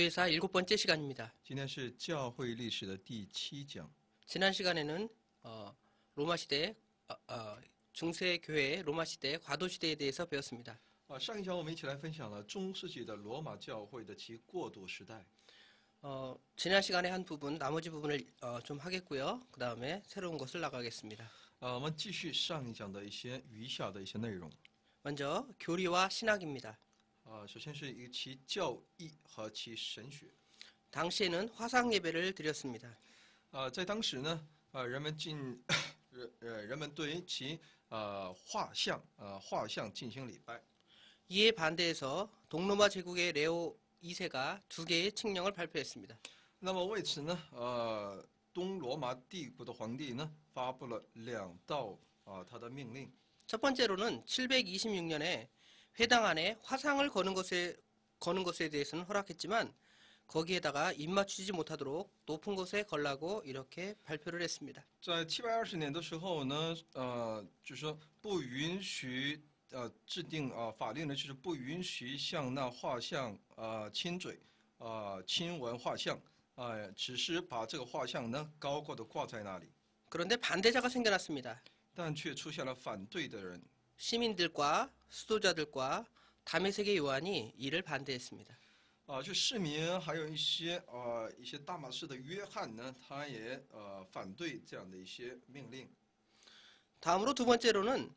교회사 7번째 시간입니다. 今天是教会历史的第7讲。 지난 시간에는 로마 시대 중세 교회 로마 시대 과도 시대에 대해서 배웠습니다. 上一讲我们一起来分享了中世纪的罗马教会的其过渡时代。 지난 시간에 한 부분, 나머지 부분을 좀 하겠고요. 그 다음에 새로운 것을 나가겠습니다. 我们继续上一讲的一些余下的一些内容。 먼저 교리와 신학입니다. 首先是一个其教义和其神学。 당시에는 화상 예배를 드렸습니다. 在当时呢，人们对其画像进行礼拜。 이에 반대해서 동로마 제국의 레오 2세가 2개의 칙령을 발표했습니다. 那么为此呢，东罗马帝国的皇帝呢发布了2道他的命令。 첫 번째로는 726년에 회당 안에 화상을 거는 것에 대해서는 허락했지만 거기에다가 입맞추지 못하도록 높은 곳에 걸라고 이렇게 발표를 했습니다. 在720年的时候呢，就是说不允许制定法律呢，就是不允许向那画像亲嘴亲吻画像，只是把这个画像呢高高的挂在那里。 그런데 반대자가 생겨났습니다. 但却出现了反对的人。 시민들과 수도자들과 다메섹의 요한이 이를 반대했습니다. 就市民还有一些大马士的约翰呢，他也反对这样的一些命令。 다음으로 두 번째로는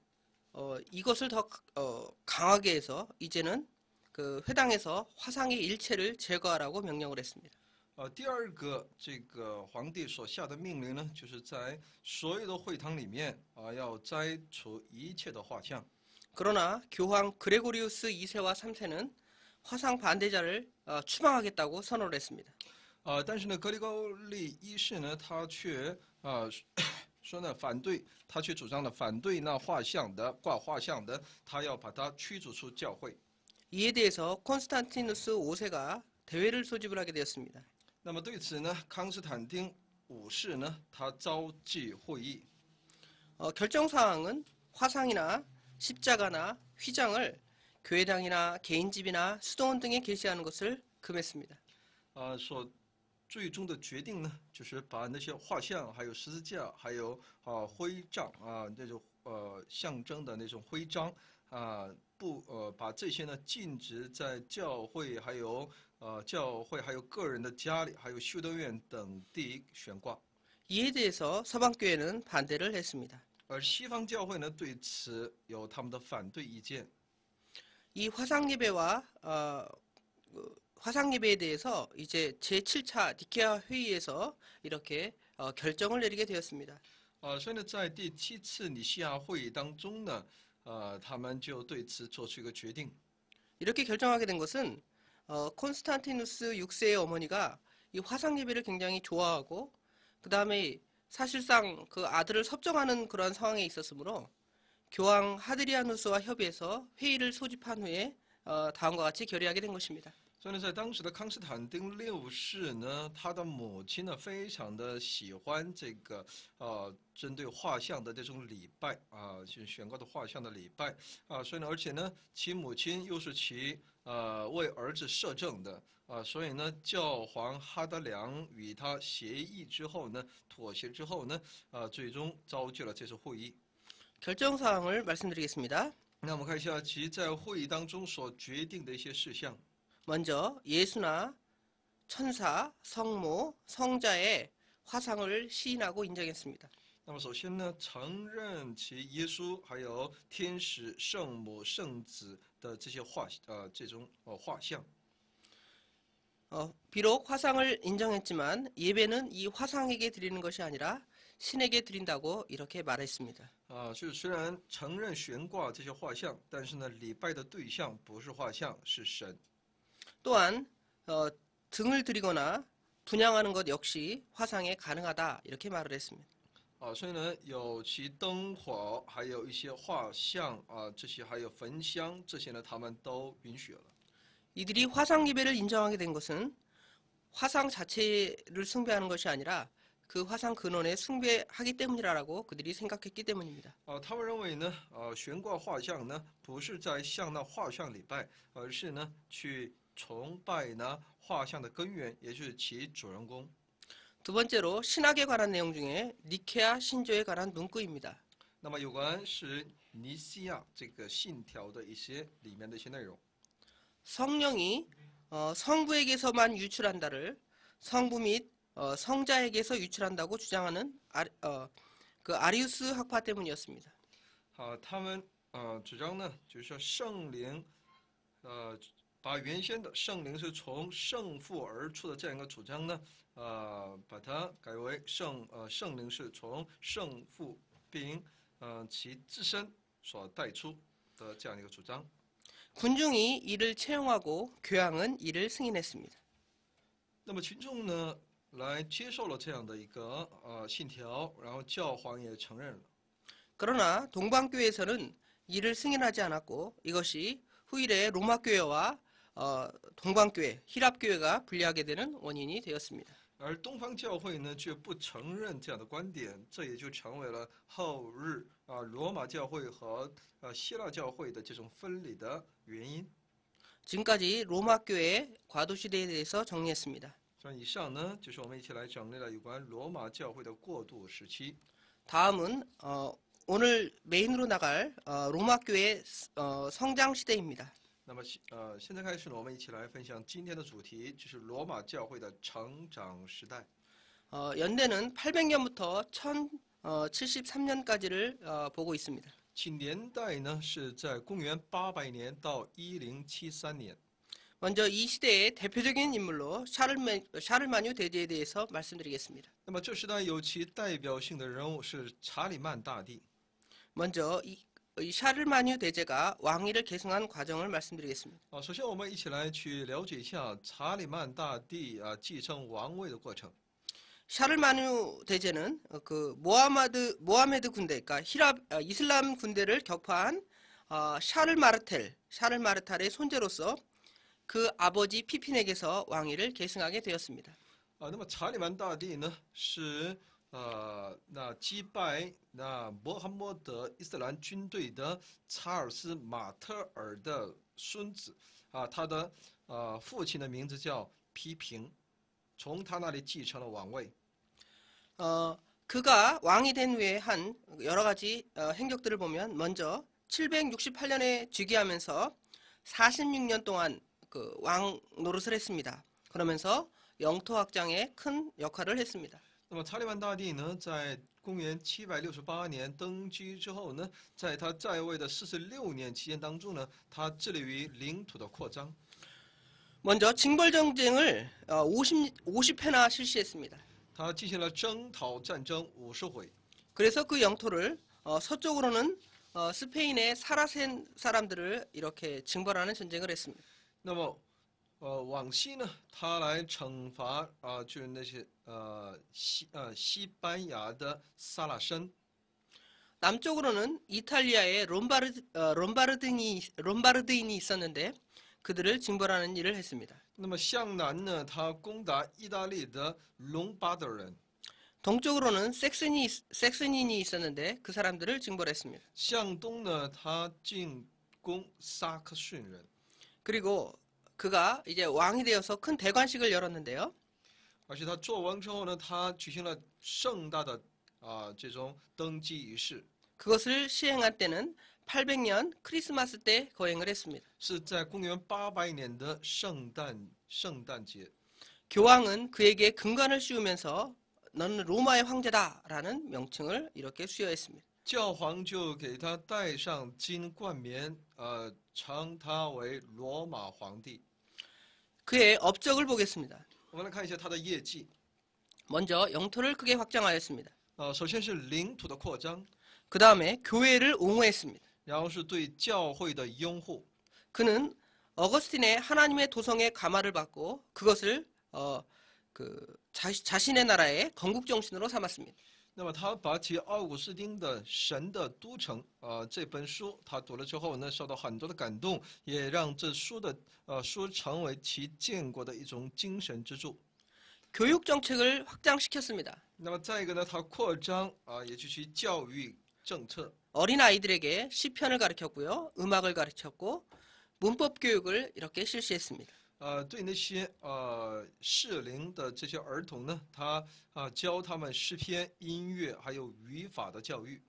이것을 더 강하게 해서 이제는 그 회당에서 화상의 일체를 제거하라고 명령을 했습니다. 第二个这个皇帝所下的命令呢，就是在所有的会堂里面要摘除一切的画像。 그러나 교황 그레고리우스 2세와 3세는 화상 반대자를 추방하겠다고 선언을 했습니다. 但是呢，格里高利一世呢，他却说呢反对，他却主张了反对那挂画像的，他要把他驱逐出教会。 이에 대해서 콘스탄티누스 5세가 대회를 소집을 하게 되었습니다. 那么对此呢，康斯坦丁五世呢，他召集会议。 결정사항은 화상이나 십자가나 휘장을 교회당이나 개인집이나 수도원 등에 게시하는 것을 금했습니다. 最终的决定呢，就是把那些画像、还有十字架、还有徽章那种象征的那种徽章把这些呢禁止在教会还有个人的家里，还有修道院等地悬挂。 이에 대해서 서방교회는 반대를 했습니다. 而西方教会呢，对此有他们的反对意见。 이 화상 예배에 대해서 이제 제7차 니케아 회의에서 이렇게 결정을 내리게 되었습니다. 所以呢，在第7次尼西亚会议当中呢，他们就对此做出一个决定。 이렇게 결정하게 된 것은 콘스탄티누스 6세의 어머니가 이 화상 예배를 굉장히 좋아하고 그 다음에 사실상 그 아들을 섭정하는 그런 상황에 있었으므로 교황 하드리아누스와 협의해서 회의를 소집한 후에 다음과 같이 결의하게 된 것입니다. 所以呢，在当时的康斯坦丁六世呢，他的母亲呢非常的喜欢这个针对画像的这种礼拜就是悬挂的画像的礼拜所以呢，而且呢，其母亲又是其为儿子摄政的所以呢，教皇哈德良与他协议之后呢，妥协之后呢，最终召集了这次会议。 결정사항을 말씀드리겠습니다. 那我们看一下其在会议当中所决定的一些事项。 먼저 예수나 천사, 성모, 성자의 화상을 시인하고 인정했습니다. 那么首先呢，承认其耶稣还有天使、圣母、圣子的这些这种画像。 비록 화상을 인정했지만 예배는 이 화상에게 드리는 것이 아니라 신에게 드린다고 이렇게 말했습니다. 就是虽然承认悬挂这些画像，但是呢，礼拜的对象不是画像，是神。 또한 등을 드리거나 분양하는 것 역시 화상에 가능하다 이렇게 말을 했습니다. 所以呢，有其灯火，还有一些画像这些还有焚香，这些呢，他们都允许了。 이들이 화상 예배를 인정하게 된 것은 화상 자체를 숭배하는 것이 아니라 그 화상 근원에 숭배하기 때문이라고 그들이 생각했기 때문입니다. 他们认为呢，悬挂画像呢，不是在向那画像礼拜，而是呢去崇拜呢画像的根源，也就是其主人公。 두 번째로 신학에 관한 내용 중에 니케아 신조에 관한 문구입니다. 那么有关是尼西亚这个信条的一些里面的一些内容。 성령이 성부에게서만 유출한다를 성부 및 성자에게서 유출한다고 주장하는 그 아리우스 학파 때문이었습니다. 他们主张呢，就是说圣灵，把原先的圣灵是从圣父而出的这样一个主张呢，把它改为圣灵是从圣父并其自身所带出的这样一个主张。 군중이 이를 채용하고 교황은 이를 승인했습니다. 那么群众呢，来接受了这样的一个信条，然后教皇也承认了。 그러나 동방교회에서는 이를 승인하지 않았고 이것이 후일에 로마교회와 동방교회, 히랍교회가 분리하게 되는 원인이 되었습니다. 而东方教会呢，却不承认这样的观点，这也就成为了后日罗马教会和希腊教会的这种分离的原因。 지금까지 로마교회의 과도시대에 대해서 정리했습니다. 像以上呢，就是我们一起来整理了有关罗马教会的过渡时期。 다음은 오늘 메인으로 나갈 로마교회 성장 시대입니다. 那么现在开始呢，我们一起来分享今天的主题，就是罗马教会的成长时代。 연대는 800년부터 1073년까지를 보고 있습니다. 其年代呢是在公元800年到1073年。 먼저 이 시대의 대표적인 인물로 샤를마뉴 대제에 대해서 말씀드리겠습니다. 那么这时代有其代表性的人物是查理曼大帝。 먼저 이 샤를마뉴 대제가 왕위를 계승한 과정을 말씀드리겠습니다. 首先我们一起来去了解一下查理曼大帝继承王位的过程。 샤를마뉴 대제는 그 모하메드 군대, 그러니까 이슬람 군대를 격파한 샤를마르텔의 손재로서 그 아버지 피핀에게서 왕위를 계승하게 되었습니다. 那么查理曼大帝呢是那击败那穆罕默德伊斯兰军队的查尔斯马特尔的孙子他的父亲的名字叫批评，从他那里继承了王位。 그가 왕이 된 후에 한 여러 가지 행적들을 보면 먼저 768년에 즉위하면서 46년 동안 그 왕 노릇을 했습니다. 그러면서 영토 확장에 큰 역할을 했습니다. 那么查理曼大帝呢，在公元768年登基之后呢，在他在位的46年期间当中呢，他致力于领土的扩张。 먼저 징벌 전쟁을 50회나 실시했습니다. 他进行了征讨战争50回。 그래서 그 영토를 서쪽으로는 스페인의 사라센 사람들을 이렇게 징벌하는 전쟁을 했습니다. 那么往西呢，他来惩罚就是那些西班牙的萨拉申。 남쪽으로는 이탈리아의 롬바르드인이 있었는데 그들을 징벌하는 일을 했습니다. 那么向南呢，他攻打意大利的隆巴德人。 동쪽으로는 섹스닌이 있었는데 그 사람들을 징벌했습니다. 向东呢，他进攻萨克逊人。 그리고 그가 이제 왕이 되어서 큰 대관식을 열었는데요. 而且他做完之后呢，他举行了盛大的这种登基仪式， 그것을 시행할 때는 800년 크리스마스 때 거행을 했습니다. 是在公元800年的圣诞节。 교황은 그에게 금관을 씌우면서 너는 로마의 황제다라는 명칭을 이렇게 수여했습니다. 教皇就给他戴上金冠冕，称他为罗马皇帝。 그의 업적을 보겠습니다. 我们来看一下他的业绩。 먼저 영토를 크게 확장하였습니다. 首先是领土的扩张， 그 다음에 교회를 옹호했습니다. 然后是对教会的拥护。 그는 어거스틴의 하나님의 도성의 가마를 받고 그것을 자신의 나라의 건국 정신으로 삼았습니다. 那么他把起奥古斯丁的《神的都城》这本书，他读了之后呢，受到很多的感动，也让这书成为其建国的一种精神支柱。 교육 정책을 확장시켰습니다. 那么再一个呢，他扩张也就是教育政策。 어린 아이들에게 시편을 가르쳤고요, 음악을 가르쳤고 문법 교육을 이렇게 실시했습니다. 对那些适龄的这些儿童呢，他教他们诗篇、音乐还有语法的教育。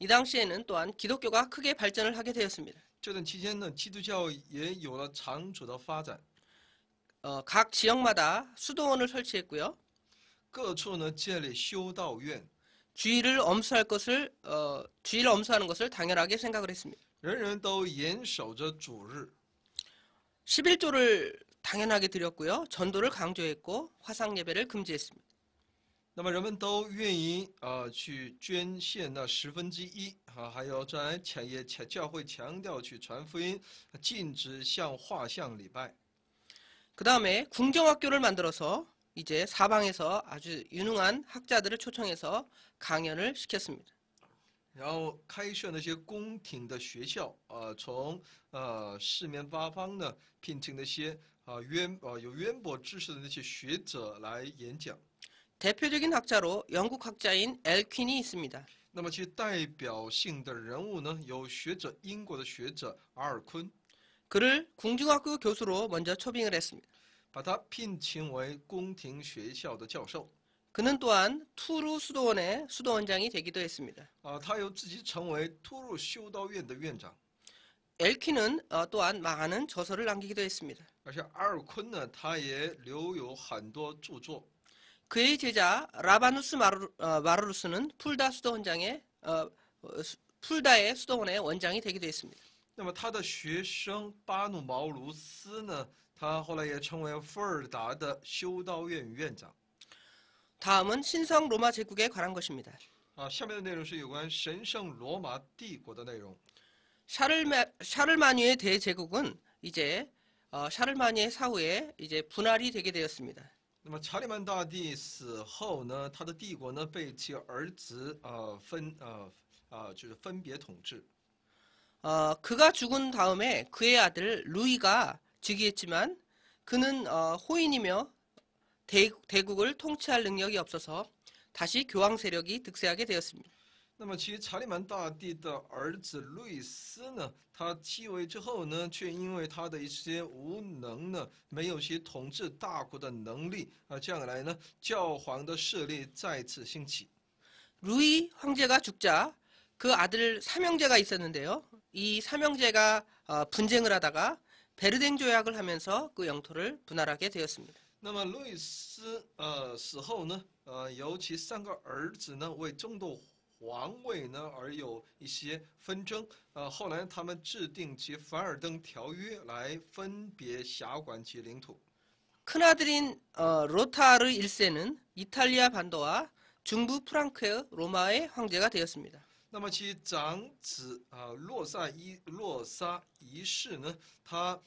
이 당시에는 또한 기독교가 크게 발전을 하게 되었습니다. 这段期间呢，基督教也有了长足的发展， 각 지역마다 수도원을 설치했고요. 各处呢建立修道院， 주의를 엄수하는 것을 당연하게 생각을 했습니다. 人人都严守着主日， 11조를 당연하게 드렸고요. 전도를 강조했고 화상 예배를 금지했습니다. 那么人们都愿意去捐献那1/10还有在教会强调去传福音，禁止向画像礼拜。 그 다음에 궁정학교를 만들어서 이제 사방에서 아주 유능한 학자들을 초청해서 강연을 시켰습니다. 然后开设那些宫廷的学校，从四面八方呢聘请那些有渊博知识的那些学者来演讲。 대표적인 학자로 영국 학자인 엘퀸이 있습니다. 那么其代表性的人物呢，有英国的学者阿尔昆， 그를 궁중학교 교수로 먼저 초빙을 했습니다. 把他聘请为宫廷学校的教授。 그는 또한 투르 수도원의 수도원장이 되기도 했습니다. 他又自己成为突入修道院的院长。 엘퀸은 또한 많은 저서를 남기기도 했습니다. 而且阿尔昆呢，他也留有很多著作。 그의 제자 라바누스 마르루스는 풀다의 수도원의 원장이 되기도 했습니다. 那么他的学生巴努毛卢斯呢，他后来也成为伏尔达的修道院院长。 다음은 신성 로마 제국에 관한 것입니다. 下面的内容是有关神圣罗马帝国的内容。 샤를마니의 대제국은 이제 샤를마니의 사후에 이제 분할이 되게 되었습니다. 那么查理曼大帝死后呢，他的帝国呢被其儿子就是分别统治。 그가 죽은 다음에 그의 아들 루이가 즉위했지만 그는 호인이며 대국을 통치할 능력이 없어서 다시 교황 세력이 득세하게 되었습니다. 那么其查理曼大帝的儿子路易斯呢，他继位之后呢，却因为他的一些无能呢，没有其统治大国的能力这样来呢，教皇的势力再次兴起。 루이 황제가 죽자 그 아들 삼형제가 있었는데요. 이 삼형제가 분쟁을 하다가 베르댕 조약을 하면서 그 영토를 분할하게 되었습니다. 那么路易斯死后呢，由其3个儿子呢为争夺皇位呢而有一些纷争，后来他们制定其凡尔登条约来分别辖管其领土。 큰아들인 로타르 1세는 이탈리아 반도와 중부 프랑크의 로마의 황제가 되었습니다. 那么其长子洛萨一世呢，他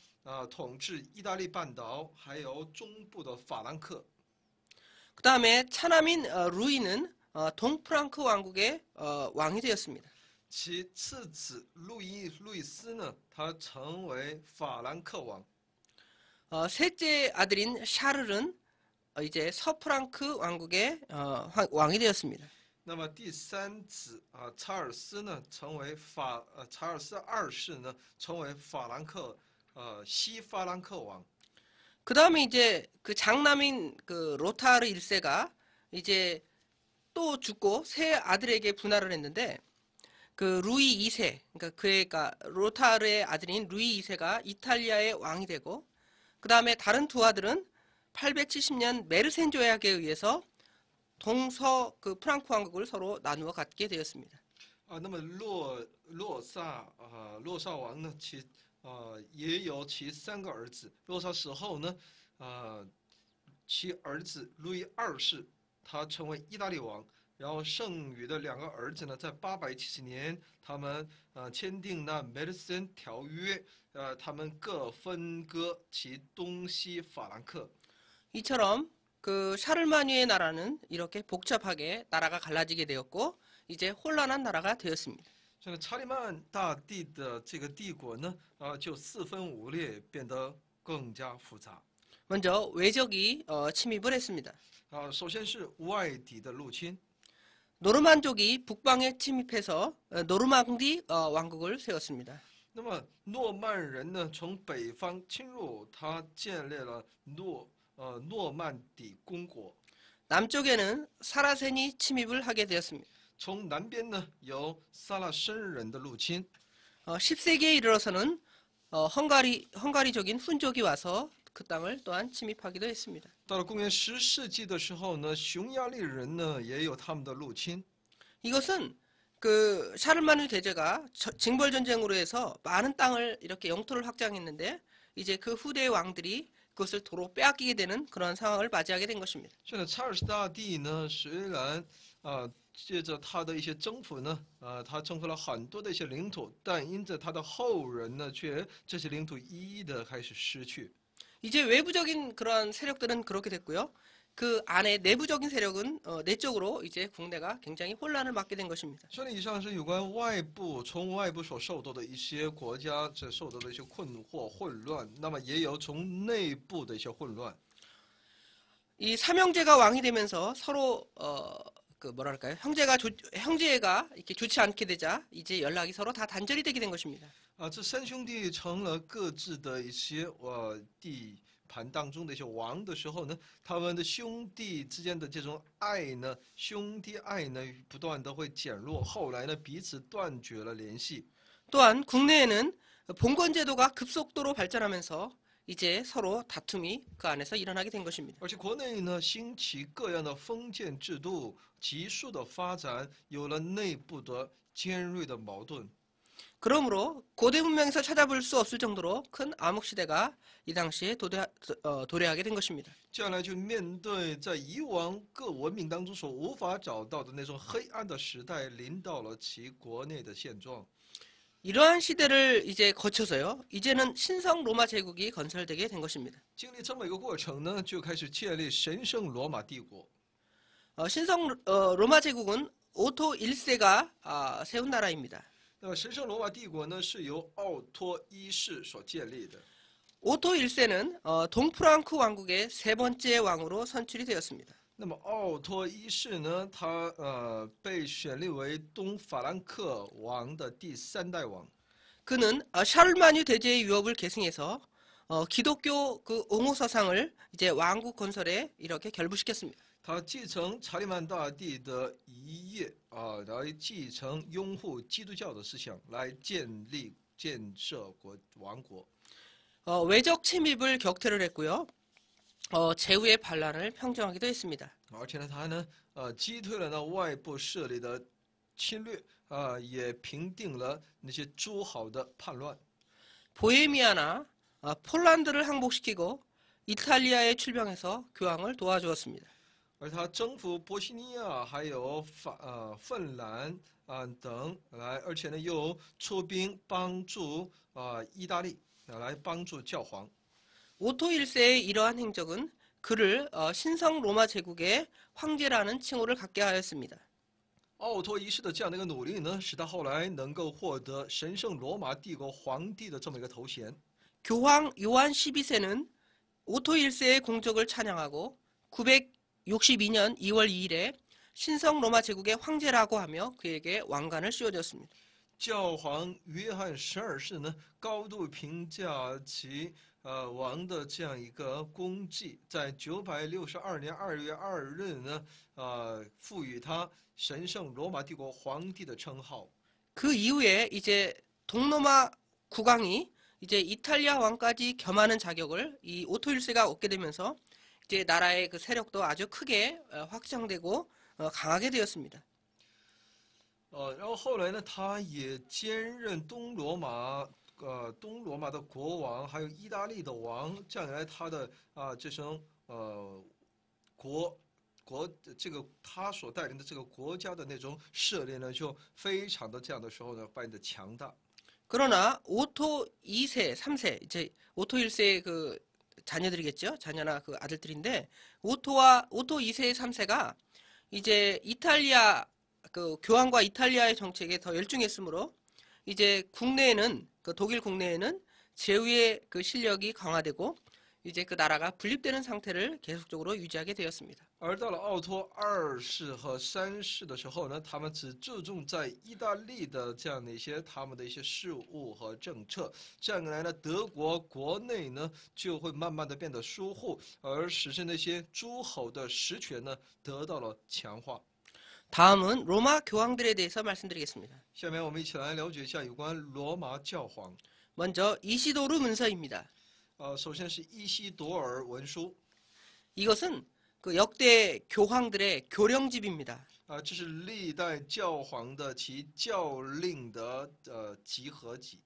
统治意大利半岛还有中部的法兰克。 그 다음에 차남인 루이는 동프랑크 왕국의 왕이 되었습니다. 其次子路易斯呢，他成为法兰克王。 셋째 아들인 샤를은 이제 서프랑크 왕국의 왕이 되었습니다. 那么第三子查尔斯呢，查尔斯二世呢，成为西法兰克王。 그 다음에 이제 그 장남인 그 로타르 1세가 이제 또 죽고 세 아들에게 분할을 했는데 그 루이 2세, 그러니까 로타르의 아들인 루이 2세가 이탈리아의 왕이 되고 그 다음에 다른 두 아들은 870년 메르센 조약에 의해서 동서 그 프랑크 왕국을 서로 나누어 갖게 되었습니다. 那么洛萨王呢，也有其3个儿子。洛萨死后呢，其儿子路易二世他成为意大利王，然后剩余的2个儿子呢，在870年他们签订那梅尔森条约，他们各分割其东西法兰克。 이처럼 그 샤를마니의 나라는 이렇게 복잡하게 나라가 갈라지게 되었고 이제 혼란한 나라가 되었습니다. 这个查理曼大帝的这个帝国呢，就4分5裂，变得更加复杂。 먼저 외적이 침입을 했습니다. 首先是外敌的入侵。 노르만족이 북방에 침입해서 노르망디 왕국을 세웠습니다. 那么诺曼人呢，从北方侵入，他建立了诺曼底公国。 남쪽에는 사라센이 침입을 하게 되었습니다. 从南边呢有萨拉森人的入侵， 10세기에 이르러서는 헝가리족인 훈족이 와서 그 땅을 또한 침입하기도 했습니다. 到了公元10世纪的时候呢，匈牙利人呢也有他们的入侵。 이것은 그 샤르마누 대제가 징벌 전쟁으로 해서 많은 땅을 이렇게 영토를 확장했는데 이제 그 후대의 왕들이 그것을 도로 빼앗기게 되는 그런 상황을 맞이하게 된 것입니다. 现在查尔斯大帝呢，虽然借着他的一些征服呢，他征服了很多的一些领土，但因着他的后人呢，却这些领土一一的开始失去。 이제 외부적인 그런 세력들은 그렇게 됐고요. 그 안에 내부적인 세력은 내적으로 이제 국내가 굉장히 혼란을 맞게 된 것입니다. 所以以上是有关从外部所受到的一些国家这受到的一些困惑混乱，那么也有从内部的一些混乱。 이 삼형제가 왕이 되면서 서로 그 뭐랄까요? 형제가 이렇게 좋지 않게 되자 이제 연락이 서로 다 단절이 되게 된 것입니다. 这三兄弟成了各自的一些地盘当中的一些王的时候呢，他们的兄弟之间的这种爱呢，兄弟爱呢，不断的会减弱，后来呢，彼此断绝了联系。 또한 국내에는 봉건제도가 급속도로 발전하면서 이제 서로 다툼이 그 안에서 일어나게 된 것입니다. 而且国内呢，兴起各样的封建制度，急速的发展，有了内部的尖锐的矛盾。 그러므로 고대 문명에서 찾아볼 수 없을 정도로 큰 암흑 시대가 이 당시에 도래하게 된 것입니다. 接下来就面对在以往各文明当中所无法找到的那种黑暗的时代，临到了其国内的现状。 이러한 시대를 이제 거쳐서요. 이제는 신성 로마 제국이 건설되게 된 것입니다. 经历这么一个过程呢，就开始建立神圣罗马帝国。 신성 로마 제국은 오토 1세가 세운 나라입니다. 那么神圣罗马帝国呢，是由奥托一世所建立的。 오토 1세는 동프랑크 왕국의 세 번째 왕으로 선출이 되었습니다. 那么奥托一世呢，他被选立为东法兰克王的第3代王。 그는 샤르마뉴 대제의 유업을 계승해서 기독교 그 옹호 사상을 이제 왕국 건설에 이렇게 결부시켰습니다. 他继承查理曼大帝的遗业来继承拥护基督教的思想，来建设王国。 외적 침입을 격퇴를 했고요. 제후의 반란을 평정하기도 했습니다. 而且呢，他呢击退了那外部势力的侵略也平定了那些诸侯的叛乱。 보헤미아나 폴란드를 항복시키고 이탈리아에 출병해서 교황을 도와주었습니다. 而他征服波西尼亚，还有芬兰等来，而且呢又出兵帮助意大利来帮助教皇。 오토 1세의 이러한 행적은 그를 신성 로마 제국의 황제라는 칭호를 갖게 하였습니다. 奥托一世的这样的一个努力呢，使他后来能够获得神圣罗马帝国皇帝的这么一个头衔。 교황 요한 12세는 오토 1세의 공적을 찬양하고 962년 2월 2일에 신성 로마 제국의 황제라고 하며 그에게 왕관을 씌워줬습니다. 教皇约翰12世呢，高度评价其王的这样一个功绩，在962年2月2日呢，赋予他神圣罗马帝国皇帝的称号。 그 이후에 이제 동로마 국왕이 이제 이탈리아 왕까지 겸하는 자격을 이 오토 1세가 얻게 되면서 이제 나라의 그 세력도 아주 크게 확장되고 강하게 되었습니다. 然后后来呢，他也兼任东罗马的国王，还有意大利的王。这样一来，他的这种这个他所带领的这个国家的那种势力呢，就非常的这样的时候呢，变得强大。 그러나 오토 2세, 3세 이제 오토 1세의 그 자녀들이겠죠. 자녀나 그 아들들인데 오토 2세, 3세가 이제 이탈리아 그 교황과 이탈리아의 정책에 더 열중했으므로 이제 국내에는 그 독일 국내에는 제후의 그 실력이 강화되고 이제 그 나라가 분립되는 상태를 계속적으로 유지하게 되었습니다. 而到了奥托二世和三世的时候呢，他们只注重在意大利的这样的一些他们的一些事务和政策，这样一来呢，德国国内呢就会慢慢的变得疏忽，而使是那些诸侯的实权呢得到了强化。 다음은 로마 교황들에 대해서 말씀드리겠습니다. 下面我们一起来了解一下有关罗马教皇。 먼저 이시도르 문서입니다. 首先是伊西多尔文书， 이것은 그 역대 교황들의 교령집입니다. 这是历代教皇的其教令的集合集。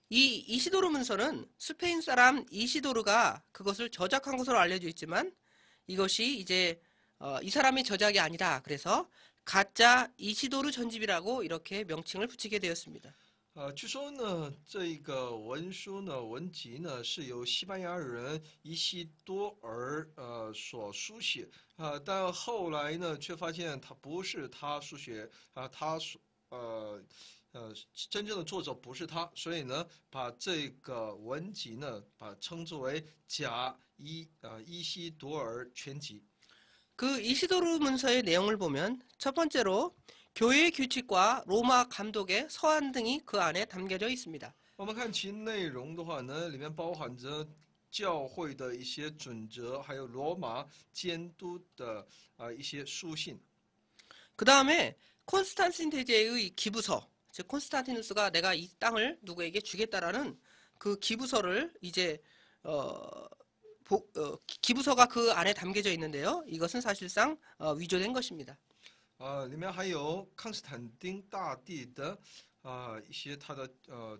이 이시도르 문서는 스페인 사람 이시도르가 그것을 저작한 것으로 알려져 있지만 이것이 이제 이 사람의 저작이 아니다. 그래서 가짜 이시도르 전집이라고 이렇게 명칭을 붙이게 되었습니다. 据说呢，这个文书呢，文集呢，是由西班牙人伊西多尔所书写但后来呢，却发现他不是他书写真正的作者不是他，所以呢，把这个文集呢，把称之为假伊西多尔全集。 그 이시도르 문서의 내용을 보면 첫 번째로 교회의 규칙과 로마 감독의 서한 등이 그 안에 담겨져 있습니다. 我们看其内容的话呢，里面包含着教会的一些准则，还有罗马监督的一些书信。 그 다음에 콘스탄틴 대제의 기부서, 즉 콘스탄티누스가 내가 이 땅을 누구에게 주겠다라는 그 기부서를 이제 기부서가 그 안에 담겨져 있는데요. 이것은 사실상 위조된 것입니다. 里面还有康斯坦丁大帝的一些他的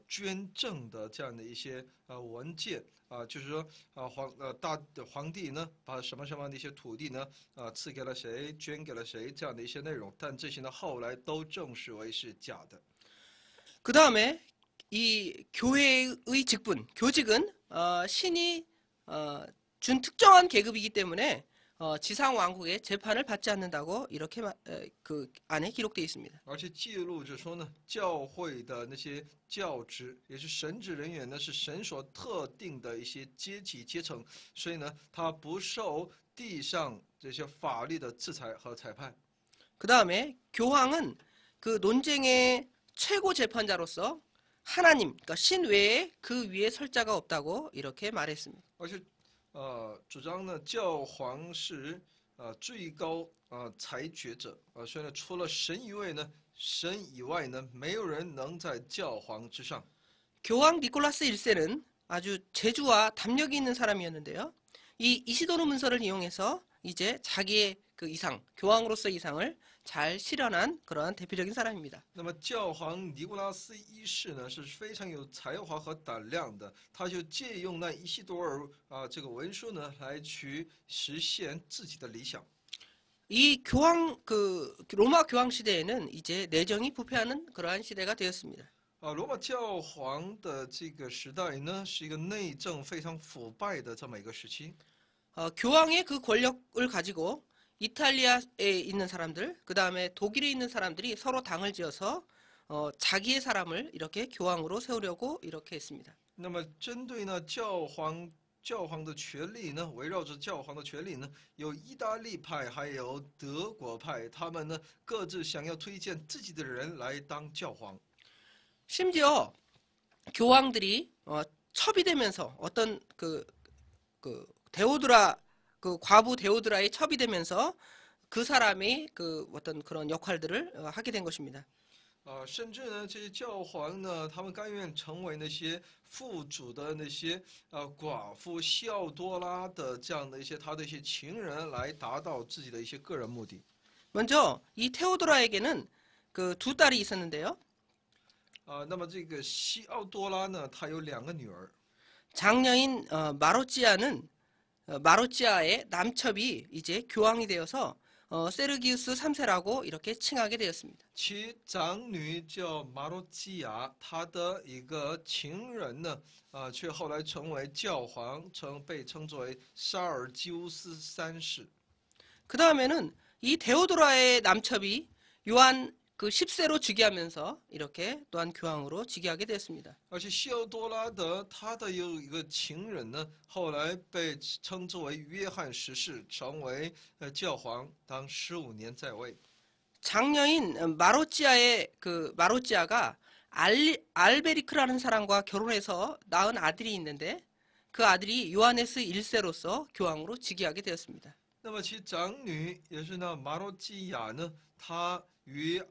捐赠的这样的一些文件就是说皇帝呢把什么什么的一些土地呢赐给了谁，捐给了谁这样的一些内容，但这些呢后来都证实为是假的。 그 다음에 이 교회의 직분, 교직은 신이 준 특정한 계급이기 때문에 지상 왕국의 재판을 받지 않는다고 이렇게 그 안에 기록되어 있습니다. 而且记录着说呢，教会的那些教职也是神职人员呢，是神所特定的一些阶级阶层，所以呢，他不受地上这些法律的制裁和裁判。 그 다음에 교황은 그 논쟁의 최고 재판자로서 하나님, 그러니까 신 외에 그 위에 설 자가 없다고 이렇게 말했습니다. 而且主张呢，教皇是最高裁决者所以呢，除了神以外呢，没有人能在教皇之上。 교황 니콜라스 1세는 아주 재주와 담력이 있는 사람이었는데요. 이 이시도르 문서를 이용해서 이제 자기의 그 이상, 교황으로서의 이상을 잘 실현한 그러한 대표적인 사람입니다. 那么教皇尼古拉斯一世呢是非常有才华和胆量的，他就借用那伊西多尔这个文书呢来去实现自己的理想。 이 교황 그 로마 교황 시대에는 이제 내정이 부패하는 그러한 시대가 되었습니다. 罗马教皇的这个时代呢是一个内政非常腐败的这么一个时期。 교황의 그 권력을 가지고 이탈리아에 있는 사람들, 그 다음에 독일에 있는 사람들이 서로 당을 지어서 자기의 사람을 이렇게 교황으로 세우려고 이렇게 했습니다. 那么针对呢教皇的权力呢，围绕着教皇的权力呢，有意大利派，还有德国派，他们呢各自想要推荐自己的人来当教皇。 심지어 교황들이 첩이되면서 어떤 그 데오드라 그 과부 데오드라에 첩이되면서 그 사람이 그 어떤 그런 역할들을 하게 된 것입니다. 甚至呢，这些教皇呢，他们甘愿成为那些富主的那些寡妇孝多拉的这样的一些他的一些情人，来达到自己的一些个人目的。 먼저 이 테오도라에게는 그 두 딸이 있었는데요. 那么这个西奥多拉呢，她有2个女儿。 장녀인 마로치아의 남첩이 이제 교황이 되어서 세르기우스 3세라고 이렇게 칭하게 되었습니다. 其长女叫马罗基亚，她的一个情人呢，却后来成为教皇，被称作为沙尔基乌斯3世。 그 다음에는 이 데오도라의 남첩이 요한 그 10세로 즉위하면서 이렇게 또한 교황으로 즉위하게 되었습니다. 而且西欧多拉德他的有一个情人呢，后来被称之为约翰十世，成为教皇，当15年在位。 장녀인 마로찌아의 그 마로찌아가 알베리크라는 사람과 결혼해서 낳은 아들이 있는데 그 아들이 요하네스 1세로서 교황으로 즉위하게 되었습니다. 那么其长女也是那马罗基亚呢，她与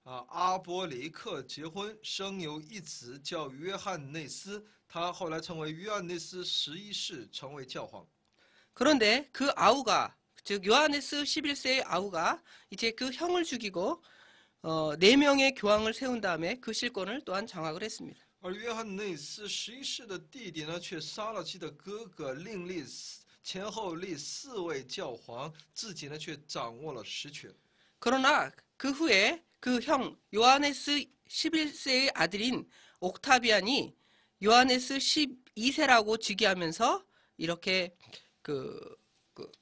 阿波里克结婚，生有一子叫约翰内斯，他后来成为约翰内斯11世，成为教皇。 그런데 그 아우가 즉 요하네스 11세의 아우가 이제 그 형을 죽이고 4명의 교황을 세운 다음에 그 실권을 또한 장악을 했습니다. 而约翰内斯11世的弟弟呢，却杀了其的哥哥，另立前后立4位教皇，自己呢却掌握了实权。 그러나 그 후에 그 형 요하네스 11세의 아들인 옥타비안이 요하네스 12세라고 즉위하면서 이렇게 그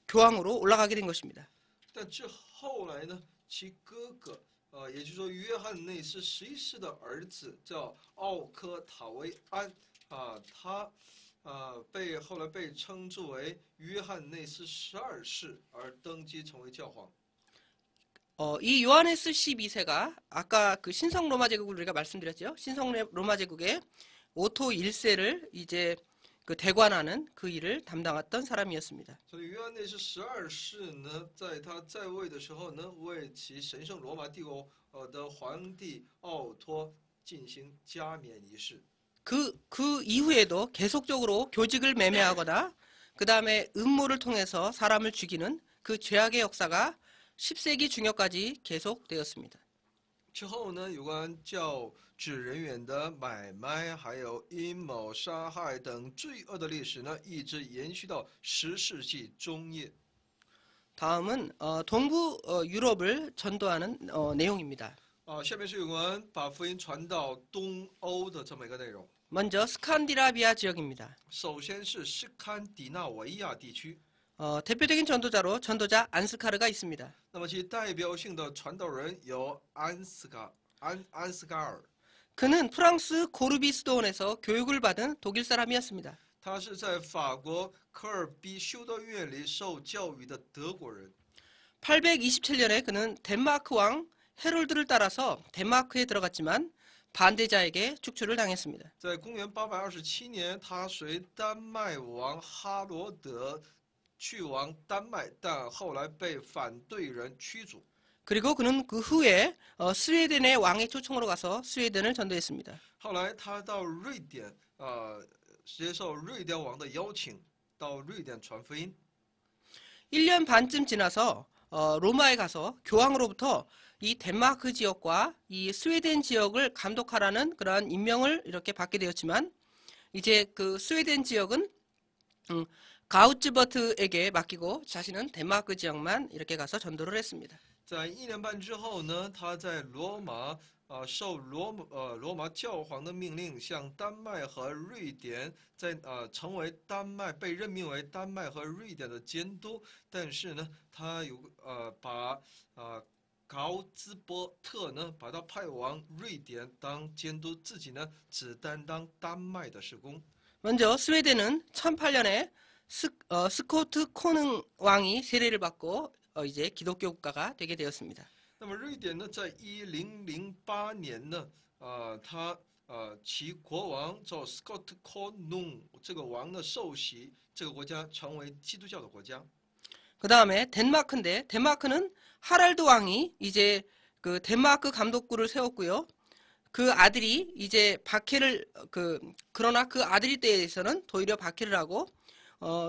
교황으로 올라가게 된 것입니다. 但之后来呢，其哥哥，也就是说约翰内斯11世的儿子叫奥科塔维安，他后来被称之为约翰内斯12世，而登基成为教皇。 이 요하네스 12세가 아까 그 신성 로마 제국을 우리가 말씀드렸죠. 신성 로마 제국의 오토 1세를 이제 그 대관하는 그 일을 담당했던 사람이었습니다. 所以约翰内斯12世呢，在他在位的时候呢，为其神圣罗马帝国的皇帝奥托进行加冕仪式。 그 이후에도 계속적으로 교직을 매매하거나 그 다음에 음모를 통해서 사람을 죽이는 그 죄악의 역사가 10세기 중엽까지 계속되었습니다. 之后呢，有关教职人员的买卖，还有阴谋、杀害等罪恶的历史呢，一直延续到10世纪中叶。 다음은 동부 유럽을 전도하는 내용입니다. 下面是有关把福音传到东欧的这么一个内容。 먼저 스칸디나비아 지역입니다. 首先是斯堪的纳维亚地区， 대표적인 전도자로 전도자 안스카르가 있습니다. 那么其代表性的传道人有安斯卡尔， 그는 프랑스 고르비스도원에서 교육을 받은 독일 사람이었습니다. 他是在法国科尔比修道院里受教育的德国人。 827년에 그는 덴마크 왕 헤롤드를 따라서 덴마크에 들어갔지만 반대자에게 축출을 당했습니다. 在公元827年，他随丹麦王哈罗德去往丹麦，但后来被反对人驱逐。 그리고 그는 그 후에 스웨덴의 왕의 초청으로 가서 스웨덴을 전도했습니다. 后来他到瑞典，接受瑞典王的邀请，到瑞典传福音。 1년 반쯤 지나서 로마에 가서 교황으로부터 이 덴마크 지역과 이 스웨덴 지역을 감독하라는 그러한 임명을 이렇게 받게 되었지만 이제 그 스웨덴 지역은 가우츠버트에게 맡기고 자신은 덴마크 지역만 이렇게 가서 전도를 했습니다. 在1年半之后呢，他在罗马受罗马教皇的命令，向丹麦和瑞典成为被任命为丹麦和瑞典的监督。但是呢，他把高兹伯特呢把他派往瑞典当监督，自己呢只担当丹麦的事工。 먼저 스웨덴은 1008년에 스코트 코능 왕이 세례를 받고 이제 기독교 국가가 되게 되었습니다. 那么瑞典呢，在1008年呢，其国王叫 Scott Konung 这个王呢受洗，这个国家成为基督教的国家。 그 다음에 덴마크인데 덴마크는 하랄드 왕이 이제 그 덴마크 감독구를 세웠고요. 그 아들이 이제 박해를 그러나 그 아들이 때에서는 도리어 박해를 하고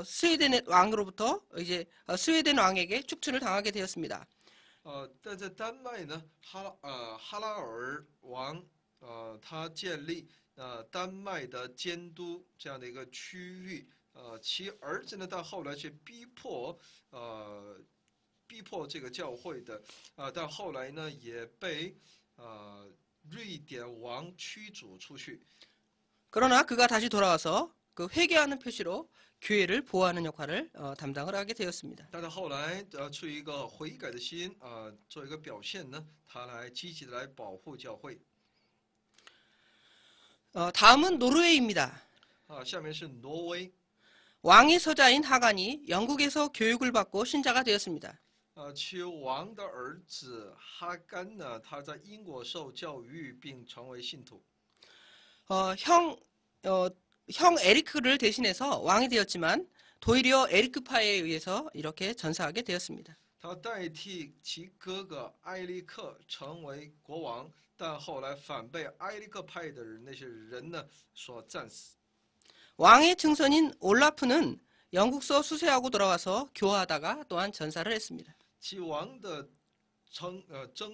스웨덴 왕으로부터 이제 스웨덴 왕에게 축출을 당하게 되었습니다. 但在丹麦呢，哈拉尔王，他建立丹麦的监督这样的一个区域，其儿子呢，到后来却逼迫这个教会的，但后来呢，也被瑞典王驱逐出去。 그러나 그가 다시 돌아와서 그 회개하는 표시로 교회를 보호하는 역할을 담당을 하게 되었습니다. 但是后来出于一个悔改的心做一个表现呢，他来积极的来保护教会。 다음은 노르웨이입니다. 下面是挪威。 왕의 서자인 하간이 영국에서 교육을 받고 신자가 되었습니다. 其王的儿子哈干呢，他在英国受教育并成为信徒。 형 에리크를 대신해서 왕이 되었지만 도리어 에리크파에 의해서 이렇게 전사하게 되었습니다. 他代替其哥哥埃利克成为国王，但后来反被埃利克派的那些人呢所战死。 왕의 증손인 올라프는 영국서 수세하고 돌아와서 교화하다가 또한 전사를 했습니다. 其王的曾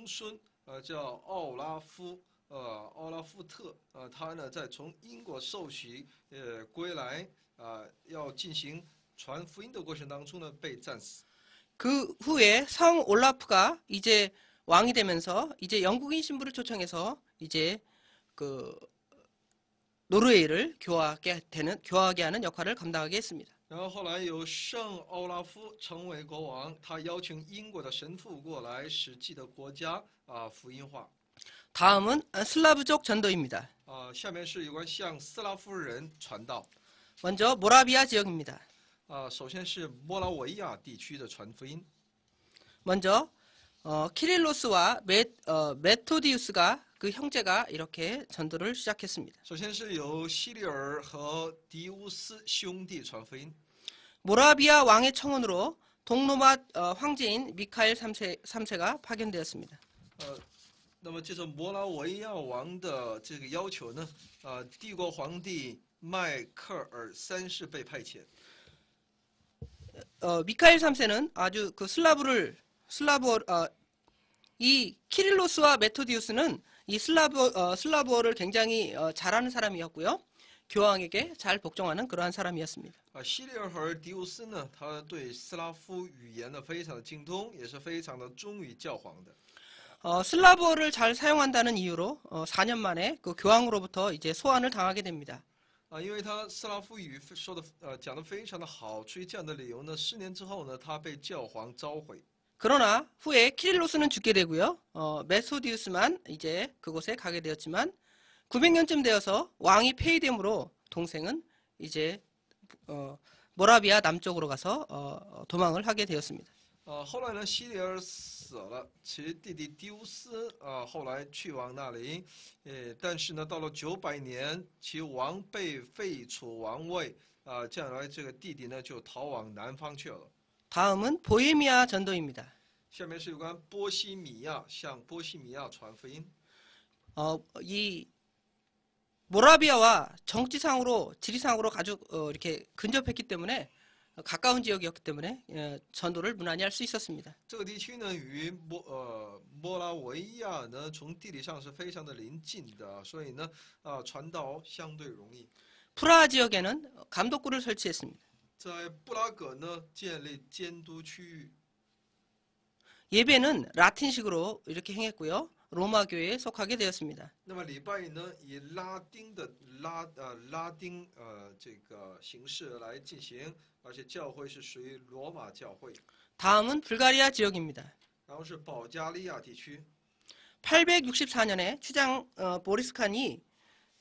孙叫奥拉夫特他呢在从英国受洗归来要进行传福音的过程当中呢被战死。 그 후에 성 올라프가 이제 왕이 되면서 이제 영국인 신부를 초청해서 이제 그 노르웨이를 교화하게 하는 역할을 감당하게 했습니다. 然后后来由圣奥拉夫成为国王，他邀请英国的神父过来，使自己的国家福音化。 다음은 슬라브족 전도입니다. 下面是有关向斯拉夫人传道。 먼저 모라비아 지역입니다. 首先是摩拉维亚地区的传福音。 먼저 키릴로스와 메토디우스가 그 형제가 이렇게 전도를 시작했습니다. 首先是由希利尔和迪乌斯兄弟传福音。 모라비아 왕의 청원으로 동로마 황제인 미카엘 3세가 파견되었습니다. 那么接着摩拉维亚王的这个要求呢，帝国皇帝迈克尔三世被派遣。 미카엘 3세는 아주 그 이 키릴로스와 메토디우스는 이 슬라브어를 굉장히 잘하는 사람이었고요. 교황에게 잘 복종하는 그러한 사람이었습니다. 希利尔和迪乌斯呢，他对斯拉夫语言呢非常的精通，也是非常的忠于教皇的。 슬라브어를 잘 사용한다는 이유로 4년 만에 그 교황으로부터 이제 소환을 당하게 됩니다. 因为他斯拉夫语说的讲的非常的好，出于这样的理由呢，4年之后呢，他被教皇召回。 그러나 후에 키릴로스는 죽게 되고요. 메소디우스만 이제 그곳에 가게 되었지만 900년쯤 되어서 왕이 폐위됨으로 동생은 이제 모라비아 남쪽으로 가서 도망을 하게 되었습니다. 后来呢，希利尔死了，其弟弟迪乌斯后来去往那里，但是呢，到了900年，其王被废除王位，这样来这个弟弟呢就逃往南方去了。 다음은 보헤미아 전도입니다. 下面是有关波西米亚，向波西米亚传福音。 이 모라비아와 정치상으로 지리상으로 아주 이렇게 근접했기 때문에 가까운 지역이었기 때문에 전도를 무난히 할 수 있었습니다. 这个地区呢，与摩拉维亚呢，从地理上是非常的邻近的，所以呢，传道相对容易。 프라하 지역에는 감독구를 설치했습니다. 在布拉格呢，建立监督区域。 예배는 라틴식으로 이렇게 행했고요. 로마 교회에 속하게 되었습니다. 那么礼拜呢，以拉丁这个形式来进行，而且教会是属于罗马教会。 다음은 불가리아 지역입니다. 然后是保加利亚地区。 864년에 추장 보리스칸이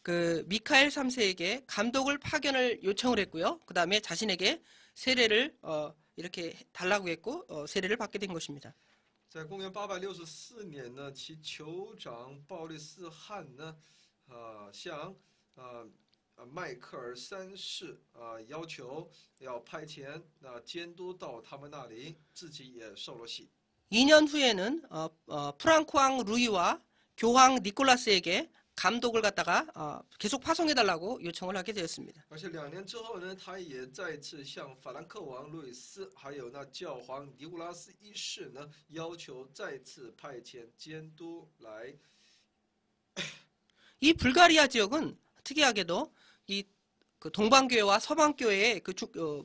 그 미카엘 3세에게 감독을 파견을 요청을 했고요. 그 다음에 자신에게 세례를 이렇게 달라고 했고 세례를 받게 된 것입니다. 在公元864年呢，其酋长鲍利斯汉呢，向迈克尔三世要求要派遣监督到他们那里，自己也受了洗。 2년 후에는 프랑코 왕 루이와 교황 니콜라스에게 감독을 갖다가 계속 파송해달라고 요청을 하게 되었습니다. 而且2年之后呢，他也再次向法兰克王路易斯还有那教皇尼古拉斯一世呢，要求再次派遣监督来。 이 불가리아 지역은 특이하게도 이 그 동방교회와 서방교회의 그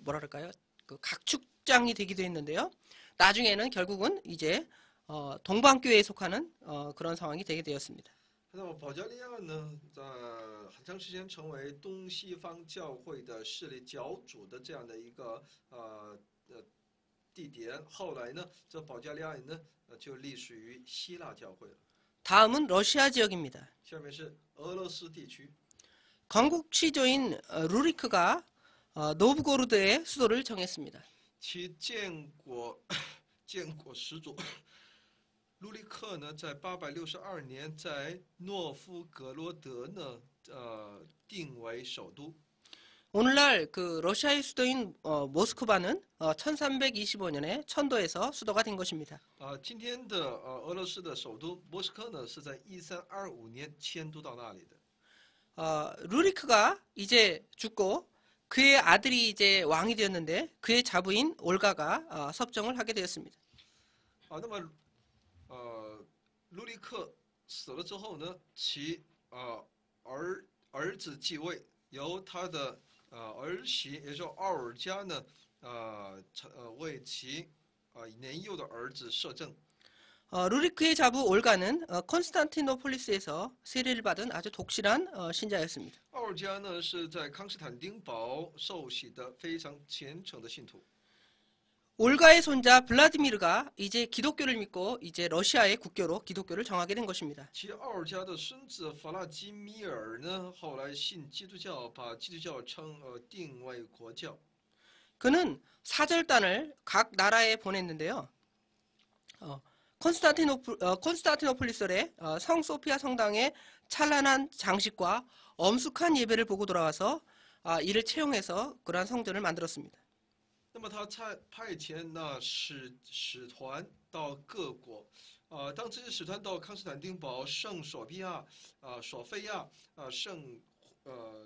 뭐랄까요? 그 각축장이 되기도 했는데요. 나중에는 결국은 이제 동방교회에 속하는 그런 상황이 되게 되었습니다. 那么保加利亚呢，在很长时间成为东西方教会的势力角逐的这样的一个地点。后来呢，这保加利亚呢就隶属于希腊教会了。 다음은 러시아 지역입니다. 下面是俄罗斯地区， 건국 취조인 루리크가 노브고로드의 수도를 정했습니다. 其建国始祖卢利克呢，在862年在诺夫哥罗德呢，定为首都。 오늘날 그 러시아의 수도인 모스크바는 1325년에 천도에서 수도가 된 것입니다. 今天的俄罗斯的首都莫斯科呢，是在1325年迁都到那里的。 루리크가 이제 죽고 그의 아들이 이제 왕이 되었는데 그의 자부인 올가가 섭정을 하게 되었습니다. 那么卢利克死了之后呢，其儿子继位，由他的儿媳，也就是奥尔加呢，为其年幼的儿子摄政。 루리크의 자부 올가는 콘스탄티노폴리스에서 세례를 받은 아주 독실한 신자였습니다. 奥尔加呢是在康斯坦丁堡受洗的非常虔诚的信徒。 올가의 손자 블라디미르가 이제 기독교를 믿고 이제 러시아의 국교로 기독교를 정하게 된 것입니다. 其奥尔加的孙子弗拉基米尔呢，后来信基督教，把基督教定为国教。 그는 사절단을 각 나라에 보냈는데요. 콘스탄티노폴리스의 성 소피아 성당의 찬란한 장식과 엄숙한 예배를 보고 돌아와서 이를 채용해서 그러한 성전을 만들었습니다. 那么他派遣那使团到各国，当这些使团到康斯坦丁堡、圣索菲亚圣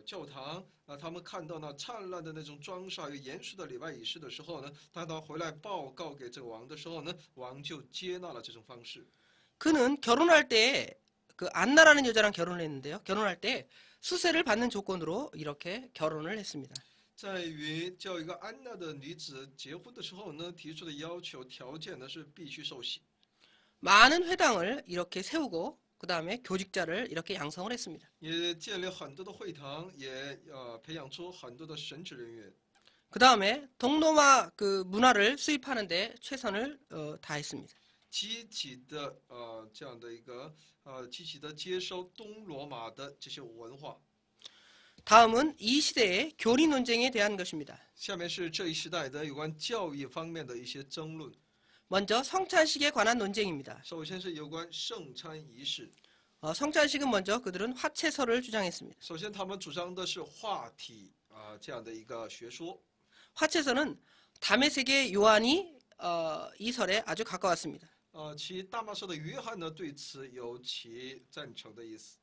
教堂，他们看到那灿烂的那种装饰与严肃的礼拜仪式的时候呢，当他回来报告给这个王的时候呢，王就接纳了这种方式。 그는 결혼할 때 그 안나라는 여자랑 결혼을 했는데요. 결혼할 때 수세를 받는 조건으로 이렇게 결혼을 했습니다. 在与叫一个安娜的女子结婚的时候呢，提出的要求条件呢是必须受洗。 많은 회당을 이렇게 세우고 그 다음에 교직자를 이렇게 양성을 했습니다. 也建立很多的会堂，也培养出很多的神职人员。 그 다음에 동로마 그 문화를 수입하는데 최선을 다했습니다. 积极的这样的一个积极的接收东罗马的这些文化。 다음은 이 시대의 교리 논쟁에 대한 것입니다. 下面是这一时代的有关教育方面的一些争论。 먼저 성찬식에 관한 논쟁입니다. 首先是有关圣餐仪式。 성찬식은 먼저 그들은 화채설을 주장했습니다. 首先，他们主张的是化体这样的一个学说。 화채설은 다메섹의 요한이 이 설에 아주 가까웠습니다. 其大马士的约翰呢，对此有其赞成的意思。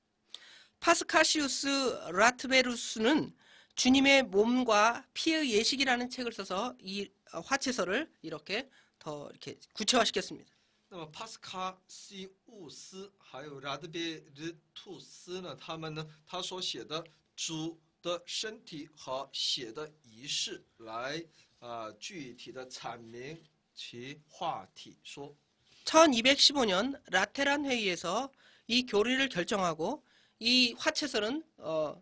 파스카시우스 라트베루스는 주님의 몸과 피의 예식이라는 책을 써서 이 화채설을 이렇게 더 이렇게 구체화시켰습니다. 那么帕斯卡西乌斯还有拉德别日图斯呢，他所写的主的身体和血的仪式来具体的阐明其化体说。 1215년 라테란 회의에서 이 교리를 결정하고 이 화채설은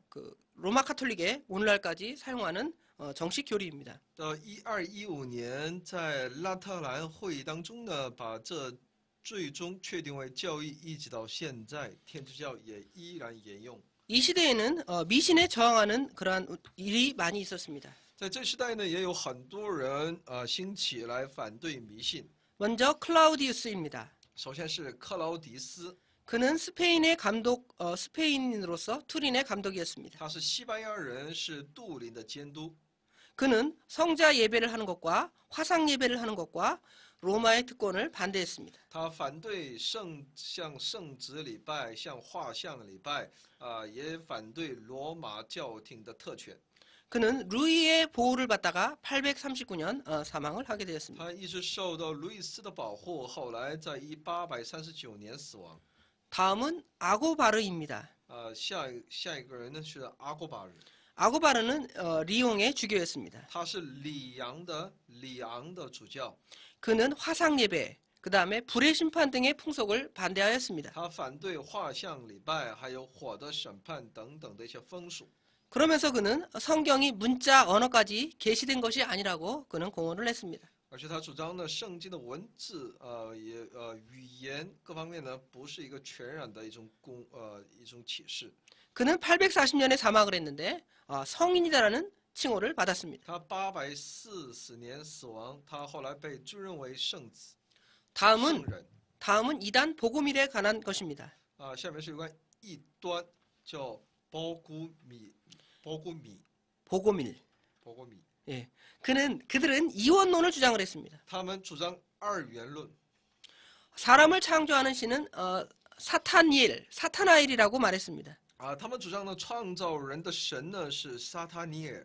그 로마 카톨릭의 오늘날까지 사용하는 정식 교리입니다. 1215年，在拉特兰会议当中呢，把这最终确定为教义，一直到现在，天主教也依然沿用。 이 시대에는 미신에 저항하는 그러한 일이 많이 있었습니다. 在这时代呢，也有很多人兴起来反对迷信。 먼저 클라우디우스입니다. 首先是克劳迪斯， 그는 스페인의 스페인인으로서 투린의 감독이었습니다. 他是西班牙人，是杜林的监督。 그는 성자 예배를 하는 것과 화상 예배를 하는 것과 로마의 특권을 반대했습니다. 他反对像圣子礼拜、像画像礼拜，也反对罗马教廷的特权。 그는 루이의 보호를 받다가 839년 사망을 하게 되었습니다. 他一直受到路易斯的保护，后来在1839年死亡。 다음은 아고바르입니다. 下一个人呢是阿go巴人， 아고바르는 리옹의 주교였습니다. 他是里昂的主教。 그는 화상 예배, 그 다음에 불의 심판 등의 풍속을 반대하였습니다. 他反对画像礼拜，还有火的审判等等的一些风俗。 그러면서 그는 성경이 문자 언어까지 계시된 것이 아니라고 그는 공언을 했습니다. 而且他主张呢，圣经的文字，语言各方面呢，不是一个全然的一种启示。 그는 840년에 사망을 했는데 성인이다라는 칭호를 받았습니다. 他840年死亡，他后来被尊认为圣子、圣 다음은 人。 다음은 이단 복음일에 관한 것입니다. 下面是有关异端，叫包谷米，包谷米， 복음일. 包谷米。 예. 그들은 이원론을 주장을 했습니다. 他们主张二元论。 사람을 창조하는 신은 사타나일이라고 말했습니다. 他们主张呢，创造人的神呢是撒塔尼尔，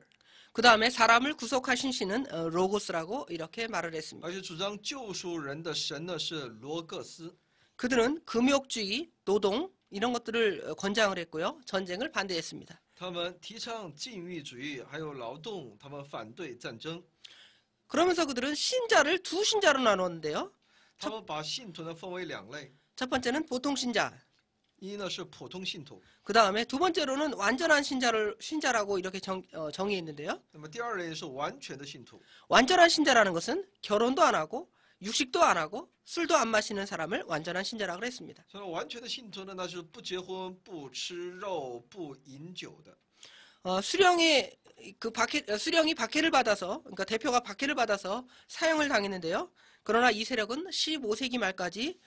그 다음에 사람을 구속하신 신은 로고스라고 이렇게 말을 했습니다. 而且主张救赎人的神呢是罗各斯。 그들은 금욕주의, 노동 이런 것들을 권장을 했고요. 전쟁을 반대했습니다. 他们提倡禁欲主义，还有劳动，他们反对战争。 그러면서 그들은 신자를 두 신자로 나눴는데요. 他们把信徒呢分为两类， 첫 번째는 보통 신자, 一呢是普通信徒， 그 다음에 두 번째로는 완전한 신자라고 이렇게 정의했는데요. 那么第二类是完全的信徒。 완전한 신자라는 것은 결혼도 안 하고 육식도 안 하고 술도 안 마시는 사람을 완전한 신자라고 했습니다. 所以完全的信徒呢，那就是不结婚、不吃肉、不饮酒的。 수령이 박해를 받아서, 그러니까 대표가 박해를 받아서 사형을 당했는데요. 그러나 이 세력은 15세기 말까지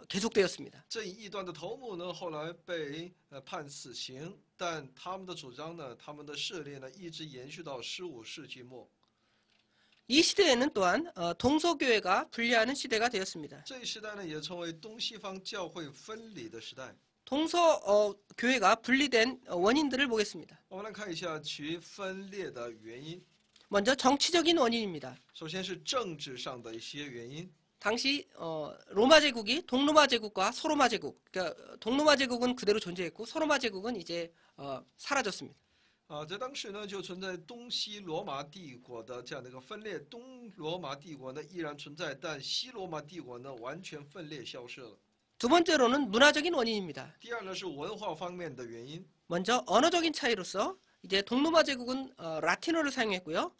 계속되었습니다. 这一异端的头目呢，后来被判死刑，但他们的主张呢，他们的势力呢，一直延续到15世纪末。 이 시대에는 또한 동서교회가 분리하는 시대가 되었습니다. 这一时代呢，也成为东西方教会分离的时代。 동서교회가 분리된 원인들을 보겠습니다. 我们来看一下其分裂的原因。 먼저 정치적인 원인입니다. 首先是政治上的一些原因。 당시 로마 제국이 동로마 제국과 소로마 제국, 그러니까 동로마 제국은 그대로 존재했고 소로마 제국은 이제 사라졌습니다. 在当时呢，就存在东西罗马帝国的这样的一个分裂。东罗马帝国呢依然存在，但西罗马帝国呢完全分裂消失了。 두 번째로는 문화적인 원인입니다. 第二呢是文化方面的原因。 먼저 언어적인 차이로서 이제 동로마 제국은 라틴어를 사용했고요.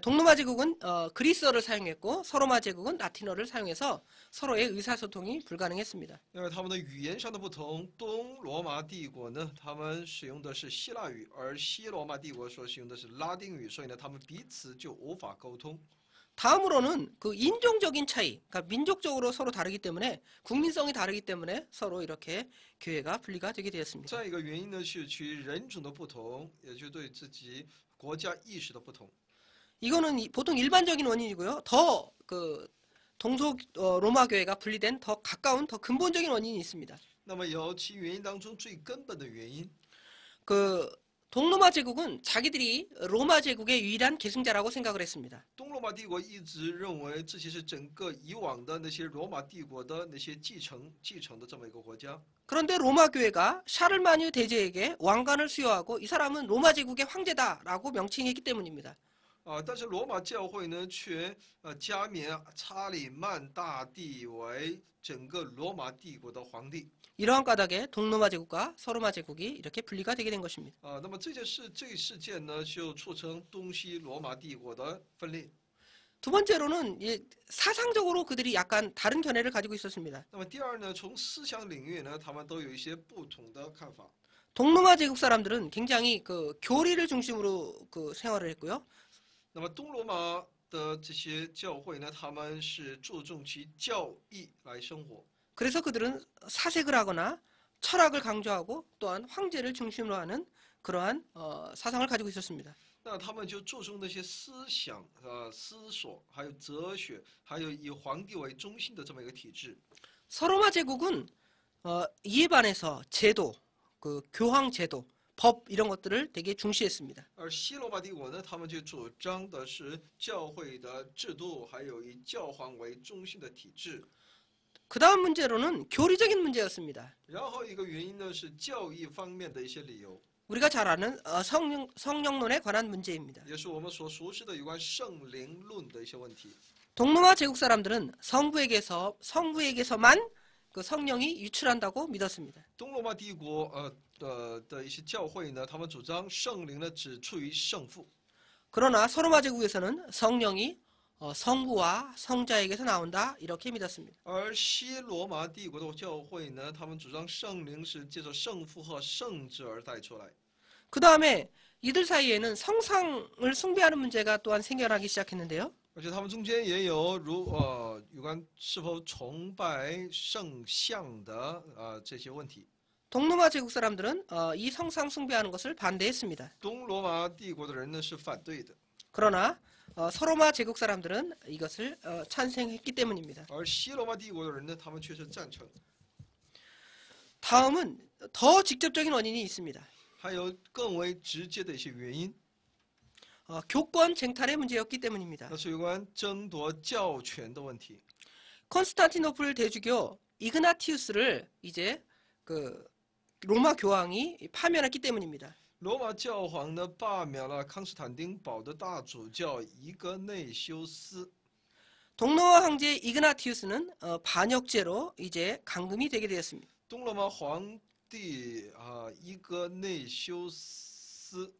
동로마 제국은 그리스어를 사용했고 서로마 제국은 라틴어를 사용해서 서로의 의사소통이 불가능했습니다. 因为他们的语言上的不同，东罗马帝国呢，他们使用的是希腊语，而西罗马帝国所使用的是拉丁语，所以呢，他们彼此就无法沟通。 다음으로는 그 인종적인 차이, 그러니까 민족적으로 서로 다르기 때문에 국민성이 다르기 때문에 서로 이렇게 교회가 분리가 되게 되었습니다. 再一个原因呢是其人种的不同，也就对自己国家意识的不同。 이거는 보통 일반적인 원인이고요. 더 그 로마 교회가 분리된 더 가까운 더 근본적인 원인이 있습니다. 那么有其原因当中最根本的原因， 그 동로마 제국은 자기들이 로마 제국의 유일한 계승자라고 생각을 했습니다. 东罗马帝国一直认为自己是整个以往的那些罗马帝国的那些继承的这么一个国家。 그런데 로마 교회가 샤를마뉴 대제에게 왕관을 수여하고 이 사람은 로마 제국의 황제다라고 명칭했기 때문입니다. 但是罗马教会呢，却加冕查理曼大帝为整个罗马帝国的皇帝。 이러한 까닭에 동로마 제국과 서로마 제국이 이렇게 분리가 되게 된 것입니다. 那么这个事件呢，就促成东西罗马帝国的分裂。 두 번째로는 사상적으로 그들이 약간 다른 견해를 가지고 있었습니다. 那么第二呢，从思想领域呢，他们都有一些不同的看法。 동로마 제국 사람들은 굉장히 그 교리를 중심으로 그 생활을 했고요. 那么东罗马的这些教会呢，他们是注重其教义来生活。 그래서 그들은 사색을 하거나 철학을 강조하고 또한 황제를 중심으로 하는 그러한 사상을 가지고 있었습니다. 那他们就注重那些思想、思索，还有哲学，还有以皇帝为中心的这么一个体制。 서로마 제국은 이에 반해서 제도, 그 교황 제도, 법 이런 것들을 되게 중시했습니다. 而西罗马帝国呢，他们就主张的是教会的制度，还有以教皇为中心的体制。 그 다음 문제로는 교리적인 문제였습니다. 然后一个原因呢是教义方面的一些理由， 우리가 잘 아는 성령론에 관한 문제입니다. 也是我们所熟知的有关圣灵论的一些问题。 동로마 제국 사람들은 성부에게서만 그 성령이 유출한다고 믿었습니다. 东罗马帝国的一些教会呢，他们主张圣灵呢只出于圣父， 그러나 서로마 제국에서는 성령이 성부와 성자에게서 나온다 이렇게 믿었습니다. 而西罗马帝国的教会呢，他们主张圣灵是借着圣父和圣子而带出来。 그 다음에 이들 사이에는 성상을 숭배하는 문제가 또한 생겨나기 시작했는데요. 而且他们中间也有有关是否崇拜圣像的这些问题。 동로마 제국 사람들은 이 성상 숭배하는 것을 반대했습니다. 东罗马帝国的人呢是反对的， 그러나 서로마 제국 사람들은 이것을 찬성했기 때문입니다. 而西罗马帝国的人呢，他们却是赞成。 다음은 더 직접적인 원인이 있습니다. 还有更为直接的一些原因， 교권 쟁탈의 문제였기 때문입니다. 那是有关争夺教权的问题。 콘스탄티노플 대주교 이그나티우스를 이제 그 로마 교황이 파면했기 때문입니다. 罗马教皇呢罢免了康斯坦丁堡的大主教伊格内修斯， 동로마 황제 이그나티우스는 반역죄로 이제 감금이 되게 되었습니다. 东罗马皇帝伊格内修斯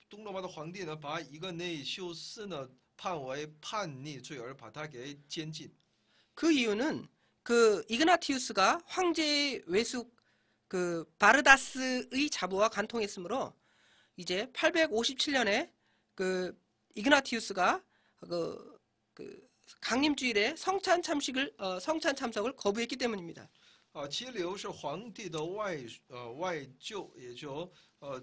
东罗马的皇帝呢把伊格内修斯呢判为叛逆罪而把他给监禁。 그 이유는 그 이그나티우스가 황제의 외숙 그 바르다스의 자부와 간통했으므로 이제 857년에 그 이그나티우스가 그 강림주일에 성찬 참석을 거부했기 때문입니다. 其理由是皇帝的外舅，也就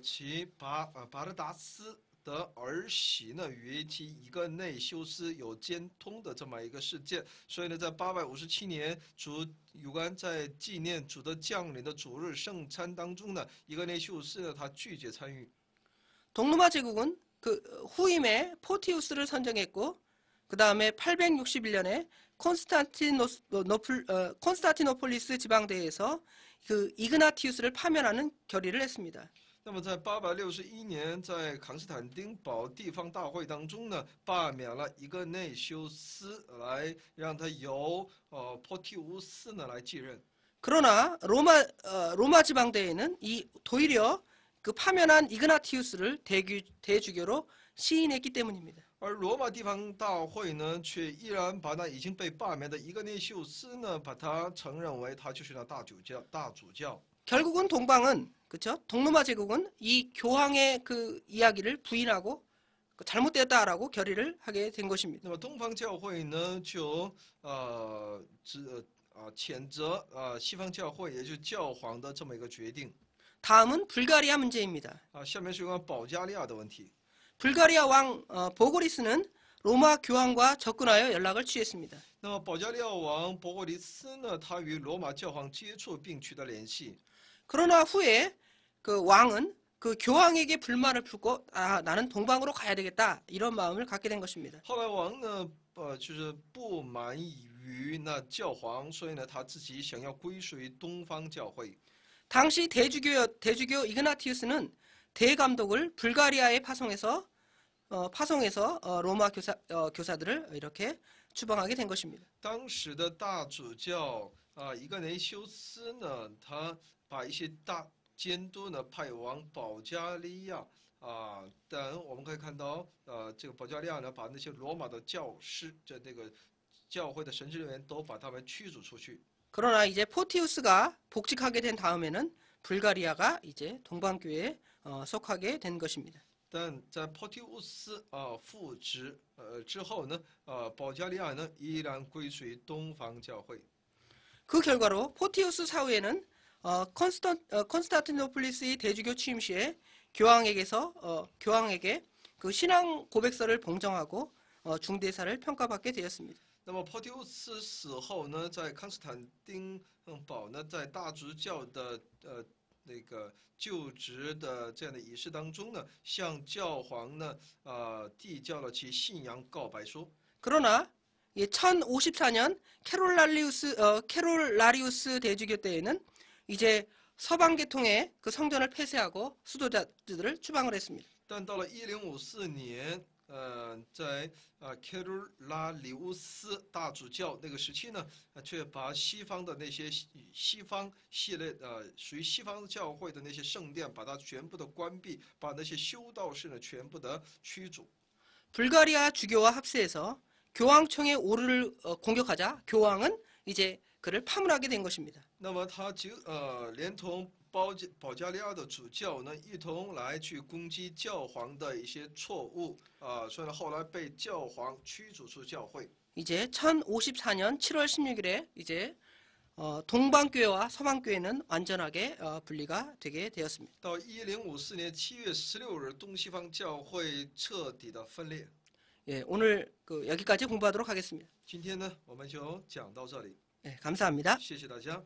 其巴勒达斯的儿媳呢，与其一个内修斯有奸通的这么一个事件，所以呢，在857年有关在纪念主的降临的主日圣餐当中呢，一个内修斯呢，他拒绝参与。 동로마 제국은 그 후임에 포티우스를 선정했고 그 다음에 861년에 콘스탄티노폴리스 지방대회에서 그 이그나티우스를 파면하는 결의를 했습니다. 那么在861年，在康斯坦丁堡地方大会当中呢，罢免了一个内修斯，来让他由波提乌斯呢来继任。 그러나 로마 지방대회는 도리어 그 파면한 이그나티우스를 대주교로 시인했기 때문입니다. 而罗马地方大会呢，却依然把那已经被罢免的一个内修斯呢，把他承认为他就是那大主教。 결국은 동방은 그렇죠? 동로마 제국은 이 교황의 그 이야기를 부인하고 잘못되었다라고 결의를 하게 된 것입니다. 那么东方教会呢，就谴责西方教会，也就是教皇的这么一个决定。 다음은 불가리아 문제입니다. 下面是有关保加利亚的问题。 불가리아 왕 보고리스는 로마 교황과 접근하여 연락을 취했습니다. 那么保加利亚王博格里斯呢，他与罗马教皇接触并取得联系。 그러나 후에 그 왕은 그 교황에게 불만을 품고 나는 동방으로 가야 되겠다 이런 마음을 갖게 된 것입니다. 后来王呢，就是不满于那教皇，所以呢，他自己想要归属于东方教会。 당시 대주교 이그나티우스는 대감독을 불가리아에 파송해서 로마 교사들을 이렇게 추방하게 된 것입니다. 当时的大主教伊格内修斯呢，他把一些大监督呢派往保加利亚但我们可以看到这个保加利亚呢，把那些罗马的教师，这个教会的神职人员都把他们驱逐出去。 그러나 이제 포티우스가 복직하게 된 다음에는 불가리아가 이제 동방교회에 속하게 된 것입니다. 但在波提乌斯复职之后呢，保加利亚呢依然归属于东方教会。 그 결과로 포티우스 사후에는 콘스탄티노플리스의 대주교 취임 시에 교황에게 그 신앙 고백서를 봉정하고 중대사를 평가받게 되었습니다. 那么波提乌斯死后呢，在康斯坦丁堡呢，在大主教的那个就职的这样的仪式当中呢，向教皇呢递交了其信仰告白书。 그러나 1054년 캐롤라리우스 대주교 때에는 이제 서방 계통의 그 성전을 폐쇄하고 수도자들을 추방을 했습니다. 但到了1054年，在凯鲁拉里乌斯大主教那个时期呢，却把西方的那些西方系列属于西方教会的那些圣殿，把它全部的关闭，把那些修道士呢全部的驱逐。 불가리아 주교와 합세해서 교황청의 오르를 공격하자 교황은 이제 그를 파문하게 된 것입니다. 那么他连同保加利亚的主教呢，一同来去攻击教皇的一些错误所以呢，后来被教皇驱逐出教会。 이제 1054년 7월 16일에 이제 동방교회와 서방교회는 완전하게 분리가 되게 되었습니다. 到1054年7月16日，东西方教会彻底的分裂。 예, 오늘 여기까지 공부하도록 하겠습니다. 今天呢，我们就讲到这里， 예, 감사합니다. 谢谢大家。